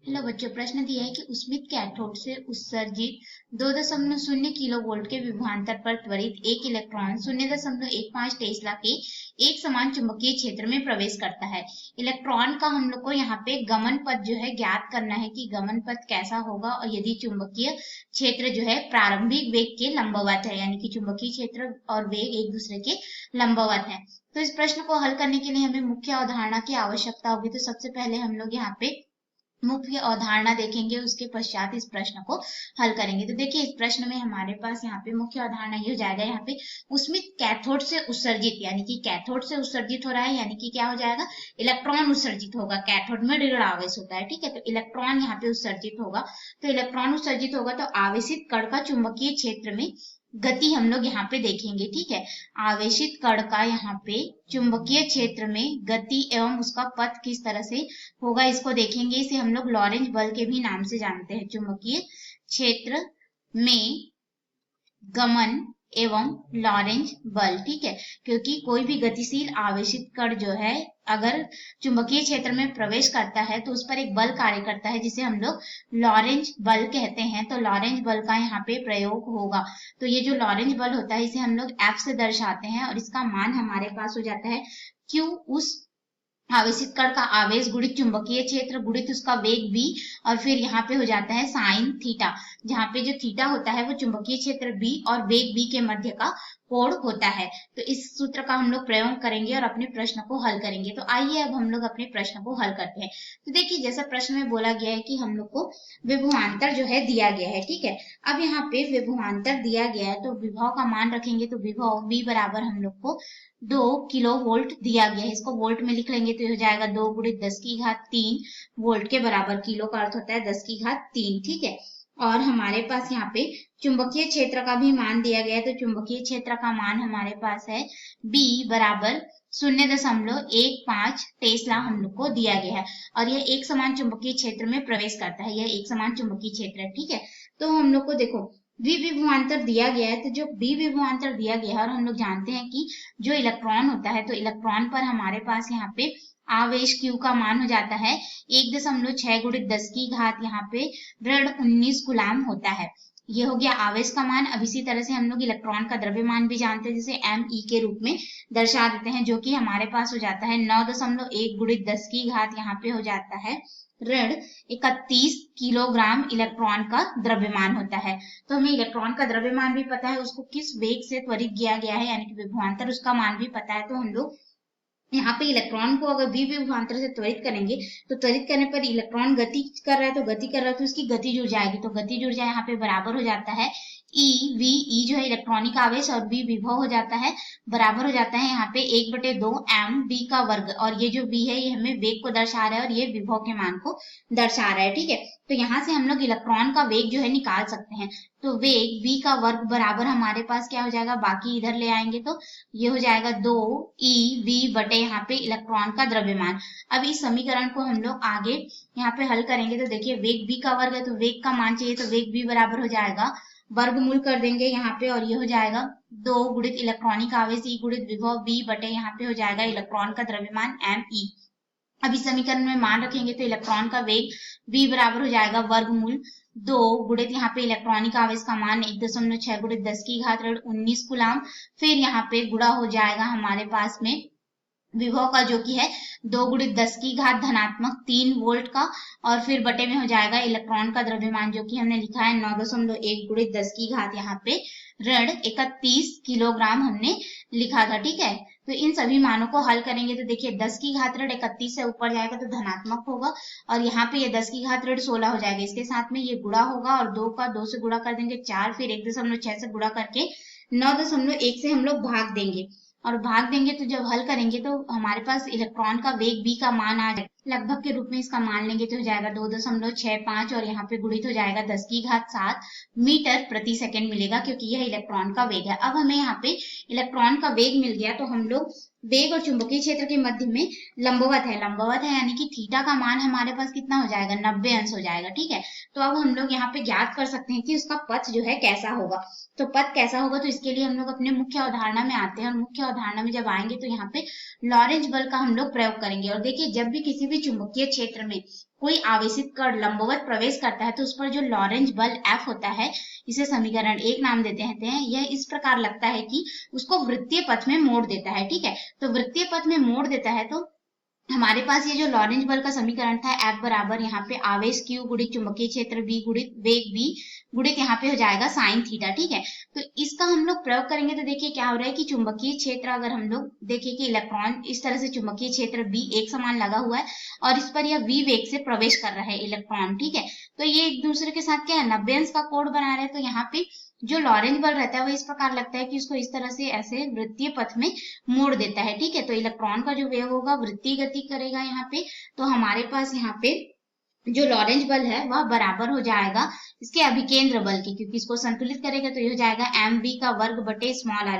Hello बच्चों, प्रश्न दिया है कि उष्मित कैथोड से उत्सर्जित 2.0 किलो वोल्ट के विभवांतर पर त्वरित एक इलेक्ट्रॉन 0.15 टेस्ला के एक समान चुंबकीय क्षेत्र में प्रवेश करता है। इलेक्ट्रॉन का हम लोग को यहाँ पे गमन पथ जो है ज्ञात करना है कि गमन पथ कैसा होगा, और यदि चुंबकीय क्षेत्र जो है प्रारंभिक वेग के लंबवत है, यानी कि चुंबकीय क्षेत्र और वेग एक दूसरे के लंबवत है। तो इस प्रश्न को हल करने के लिए हमें मुख्य अवधारणा की आवश्यकता होगी। तो सबसे पहले हम लोग यहाँ पे मुख्य अवधारणा देखेंगे, उसके पश्चात इस प्रश्न को हल करेंगे। तो देखिए, इस प्रश्न में हमारे पास यहाँ पे मुख्य अवधारणा ये हो जाएगा, यहाँ पे उष्मित कैथोड से उत्सर्जित, यानी कि कैथोड से उत्सर्जित हो रहा है, यानी कि क्या हो जाएगा, इलेक्ट्रॉन उत्सर्जित होगा। कैथोड में ऋण आवेश होता है, ठीक है, तो इलेक्ट्रॉन यहाँ पे उत्सर्जित होगा। तो इलेक्ट्रॉन उत्सर्जित होगा तो आवेशित कण का चुंबकीय क्षेत्र में गति हम लोग यहाँ पे देखेंगे, ठीक है। आवेशित कण का यहाँ पे चुंबकीय क्षेत्र में गति एवं उसका पथ किस तरह से होगा इसको देखेंगे। इसे हम लोग लॉरेंज बल के भी नाम से जानते हैं। चुंबकीय क्षेत्र में गमन एवं लॉरेंज बल, ठीक है, क्योंकि कोई भी गतिशील आवेशित कण जो है अगर चुंबकीय क्षेत्र में प्रवेश करता है तो उस पर एक बल कार्य करता है जिसे हम लोग लॉरेंज बल कहते हैं। तो लॉरेंज बल का यहाँ पे प्रयोग होगा। तो ये जो लॉरेंज बल होता है इसे हम लोग F से दर्शाते हैं, और इसका मान हमारे पास हो जाता है Q, उस आवेशित कण का आवेश गुणित चुंबकीय क्षेत्र गुणित उसका वेग b, और फिर यहाँ पे हो जाता है साइन थीटा, जहाँ पे जो थीटा होता है वो चुंबकीय क्षेत्र b और वेग b के मध्य का कोण होता है। तो इस सूत्र का हम लोग प्रयोग करेंगे और अपने प्रश्न को हल करेंगे। तो आइए अब हम लोग अपने प्रश्न को हल करते हैं। तो देखिए, जैसा प्रश्न में बोला गया है कि हम लोग को विभवांतर जो है दिया गया है, ठीक है। अब यहाँ पे विभवांतर दिया गया है तो विभव का मान रखेंगे, तो विभव v बराबर हम लोग को 2 किलो वोल्ट दिया गया है। इसको वोल्ट में लिख लेंगे तो हो जाएगा 2 गुणित 10⁻³ वोल्ट के बराबर। किलो का अर्थ होता है 10⁻3, ठीक है। और हमारे पास यहाँ पे चुंबकीय क्षेत्र का भी मान दिया गया है, तो चुंबकीय क्षेत्र का मान हमारे पास है B बराबर 0.15 टेस्ला हम लोग को दिया गया है, और यह एक समान चुंबकीय क्षेत्र में प्रवेश करता है। यह एक समान चुंबकीय क्षेत्र है, ठीक है। तो हम लोग को देखो V विभवांतर दिया गया है, तो जो B विभवांतर दिया गया है, और हम लोग जानते हैं कि जो इलेक्ट्रॉन होता है तो इलेक्ट्रॉन पर हमारे पास यहाँ पे आवेश Q का मान हो जाता है 1.6 गुणित 10⁻, यहाँ पे ऋण 19 गुलाम होता है। ये हो गया आवेश का मान। अब इसी तरह से हम लोग इलेक्ट्रॉन का द्रव्यमान भी जानते हैं, जिसे ME के रूप में दर्शा देते हैं, जो कि हमारे पास हो जाता है 9.1 गुणित 10⁻, यहाँ पे हो जाता है ऋण 31 किलोग्राम इलेक्ट्रॉन का द्रव्यमान होता है। तो हमें इलेक्ट्रॉन का द्रव्यमान भी पता है, उसको किस वेग से त्वरित किया गया है, यानी कि विभवांतर, उसका मान भी पता है। तो हम लोग यहाँ पे इलेक्ट्रॉन को अगर v विभवांतर से त्वरित करेंगे तो त्वरित करने पर इलेक्ट्रॉन गति कर रहा है, तो गति कर रहा है तो उसकी गति जुड़ जाएगी। तो गति जुड़ जाए, यहाँ पे बराबर हो जाता है E जो है इलेक्ट्रॉनिक आवेश, और v विभव हो जाता है, बराबर हो जाता है यहाँ पे 1/2 mv का वर्ग। और ये जो v है ये हमें वेग को दर्शा रहा है, और ये विभव के मान को दर्शा रहा है, ठीक है। तो यहाँ से हम लोग इलेक्ट्रॉन का वेग जो है निकाल सकते हैं। तो वेग v का वर्ग बराबर हमारे पास क्या हो जाएगा, बाकी इधर ले आएंगे तो ये हो जाएगा 2ev बटे यहाँ पे इलेक्ट्रॉन का द्रव्यमान। अब इस समीकरण को हम लोग आगे यहाँ पे हल करेंगे। तो देखिए, वेग v का वर्ग है तो वेग का मान चाहिए, तो वेग v बराबर हो जाएगा, वर्गमूल कर देंगे यहाँ पे, और ये हो जाएगा 2 गुणित इलेक्ट्रॉनिक आवेश E गुणित विभव v बटे यहाँ पे हो जाएगा इलेक्ट्रॉन का द्रव्यमान ME। अब इस समीकरण में मान रखेंगे तो इलेक्ट्रॉन का वेग v बराबर हो जाएगा वर्गमूल 2 गुणित यहाँ पे इलेक्ट्रॉनिक आवेश का मान 1.6 गुणित 10⁻ ऋण 19 गुलाम, फिर यहाँ पे गुणा हो जाएगा हमारे पास में विभव का, जो कि है 2 गुणित 10⁻³ धनात्मक 3 वोल्ट का, और फिर बटे में हो जाएगा इलेक्ट्रॉन का द्रव्यमान, जो कि हमने लिखा है 9.1 गुणित 10⁻, यहाँ पे ऋण 31 किलोग्राम हमने लिखा था, ठीक है। तो इन सभी मानों को हल करेंगे तो देखिए 10⁻³ ऋण 31 से ऊपर जाएगा तो धनात्मक होगा, और यहाँ पे ये 10⁻³ ऋण 16 हो जाएगा। इसके साथ में ये गुणा होगा, और 2 का 2 से गुणा कर देंगे 4, फिर 1.6 से गुणा करके 9.1 से हम लोग भाग देंगे, और भाग देंगे तो जब हल करेंगे तो हमारे पास इलेक्ट्रॉन का वेग v का मान आ जाएगा। लगभग के रूप में इसका मान लेंगे तो हो जाएगा 2.65, और यहाँ पे गुणित हो जाएगा 10⁻7 मीटर प्रति सेकंड मिलेगा, क्योंकि यह इलेक्ट्रॉन का वेग है। अब हमें यहाँ पे इलेक्ट्रॉन का वेग मिल गया, तो हम लोग वेग और चुंबकीय क्षेत्र के मध्य में लंबवत है, यानी कि थीटा का मान हमारे पास कितना हो जाएगा, 90 अंश हो जाएगा, ठीक है। तो अब हम लोग यहाँ पे ज्ञात कर सकते हैं कि उसका पथ जो है कैसा होगा। तो पथ कैसा होगा, तो इसके लिए हम लोग अपने मुख्य अवधारणा में आते हैं, और मुख्य अवधारणा में जब आएंगे तो यहाँ पे लॉरेंज बल का हम लोग प्रयोग करेंगे। और देखिए, जब भी किसी भी भी चुंबकीय क्षेत्र में कोई आवेशित कण लंबवत प्रवेश करता है तो उस पर जो लॉरेंज बल F होता है, इसे समीकरण 1 नाम देते हैं। यह इस प्रकार लगता है कि उसको वृत्तीय पथ में मोड़ देता है, ठीक है। तो वृत्तीय पथ में मोड़ देता है तो हमारे पास ये जो लॉरेंज बल का समीकरण था, F बराबर यहाँ पे आवेश Q गुणित चुंबकीय क्षेत्र V गुणित वेग V गुणित यहाँ पे हो जाएगा साइन थीटा, ठीक है। तो इसका हम लोग प्रयोग करेंगे तो देखिए क्या हो रहा है कि चुंबकीय क्षेत्र, अगर हम लोग देखिए कि इलेक्ट्रॉन इस तरह से चुंबकीय क्षेत्र V एक समान लगा हुआ है और इस पर यह V वेग से प्रवेश कर रहा है इलेक्ट्रॉन, ठीक है। तो ये एक दूसरे के साथ क्या है, 90 अंश का कोण बना रहे हैं। तो यहाँ पे जो लॉरेंज बल रहता है वो इस प्रकार लगता है कि उसको इस तरह से ऐसे वृत्तीय पथ में मोड़ देता है, ठीक है। तो इलेक्ट्रॉन का जो वेग होगा वृत्तीय गति करेगा यहाँ पे। तो हमारे पास यहाँ पे जो लॉरेंज बल है वह बराबर हो जाएगा इसके अभिकेंद्र बल के, क्योंकि इसको संतुलित करेगा तो ये हो जाएगा mv का वर्ग बटे स्मॉल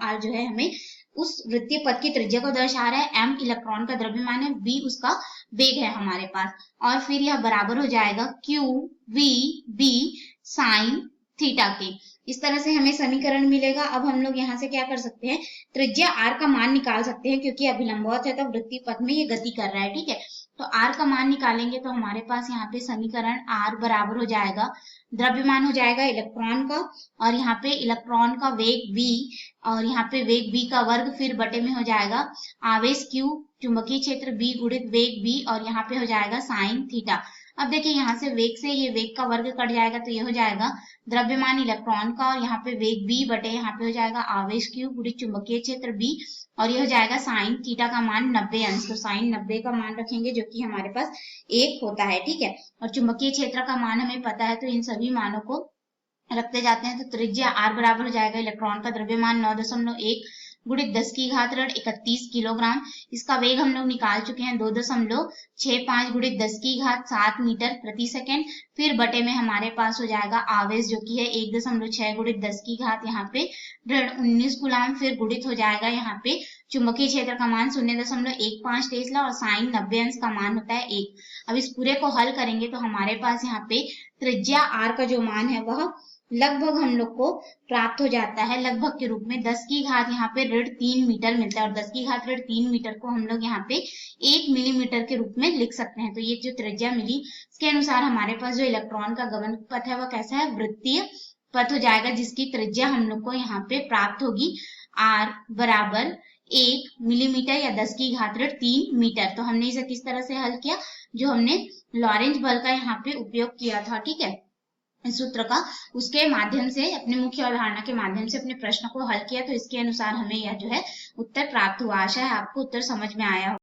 r जो है हमें उस वृत्तीय पथ की त्रिज्या को दर्शा रहा है, m इलेक्ट्रॉन का द्रव्यमान है, v उसका वेग है हमारे पास, और फिर यह बराबर हो जाएगा q v b sine theta के। इस तरह से हमें समीकरण मिलेगा। अब हम लोग यहाँ से क्या कर सकते हैं, त्रिज्या r का मान निकाल सकते हैं, क्योंकि अभिलंबवत है तो वृत्तीय पथ में ये गति कर रहा है, ठीक है। तो r का मान निकालेंगे तो हमारे पास यहाँ पे समीकरण r बराबर हो जाएगा, द्रव्यमान हो जाएगा इलेक्ट्रॉन का, और यहाँ पे इलेक्ट्रॉन का वेग v, और यहाँ पे वेग v का वर्ग, फिर बटे में हो जाएगा आवेश q, चुंबकीय क्षेत्र b गुणित वेग v, और यहाँ पे हो जाएगा साइन थीटा। अब देखिए यहाँ से वेग से ये वेग का वर्ग कट जाएगा तो ये हो जाएगा द्रव्यमान इलेक्ट्रॉन का, और यहाँ पे वेग b बटे यहाँ पे हो जाएगा आवेश q गुणित चुंबकीय क्षेत्र b, और ये हो जाएगा साइन थीटा का मान 90 अंश। तो साइन 90 का मान रखेंगे जो कि हमारे पास 1 होता है, ठीक है। और चुंबकीय क्षेत्र का मान हमें पता है तो इन सभी मानों को रखते जाते हैं। तो त्रिज्या r बराबर हो जाएगा इलेक्ट्रॉन का द्रव्यमान 9.1 गुणित 10 की घात ऋण 31 किलोग्राम। इसका वेग हम लोग निकाल चुके हैं 2.65 गुणित 10 की घात 7 मीटर प्रति सेकेंड, फिर बटे में हमारे पास हो जाएगा आवेश जो कि है 1.6 गुणित 10 की घात यहाँ पे ऋण 19 गुलाम, फिर गुणित हो जाएगा यहाँ पे चुंबकीय क्षेत्र का मान 0.15 टेस्ला, और साइन 90 अंश का मान होता है 1। अब इस पूरे को हल करेंगे तो हमारे पास यहाँ पे त्रिज्या r का जो मान है वह लगभग हम लोग को प्राप्त हो जाता है, लगभग के रूप में 10 की घात यहाँ पे ऋण 3 मीटर मिलता है, और 10 की घात ऋण 3 मीटर को हम लोग यहाँ पे 1 मिलीमीटर के रूप में लिख सकते हैं। तो ये जो त्रिज्या मिली इसके अनुसार हमारे पास जो इलेक्ट्रॉन का गमन पथ है वह कैसा है, वृत्तीय पथ हो जाएगा, जिसकी त्रिज्या हम लोग को यहाँ पे प्राप्त होगी r बराबर 1 मिलीमीटर या 10 की घात ऋण 3 मीटर। तो हमने इसे किस तरह से हल किया, जो हमने लॉरेंज बल का यहाँ पे उपयोग किया था, ठीक है, इस सूत्र का, उसके माध्यम से अपने मुख्य अवधारणा के माध्यम से अपने प्रश्न को हल किया। तो इसके अनुसार हमें यह जो है उत्तर प्राप्त हुआ। आशा है आपको उत्तर समझ में आया हो।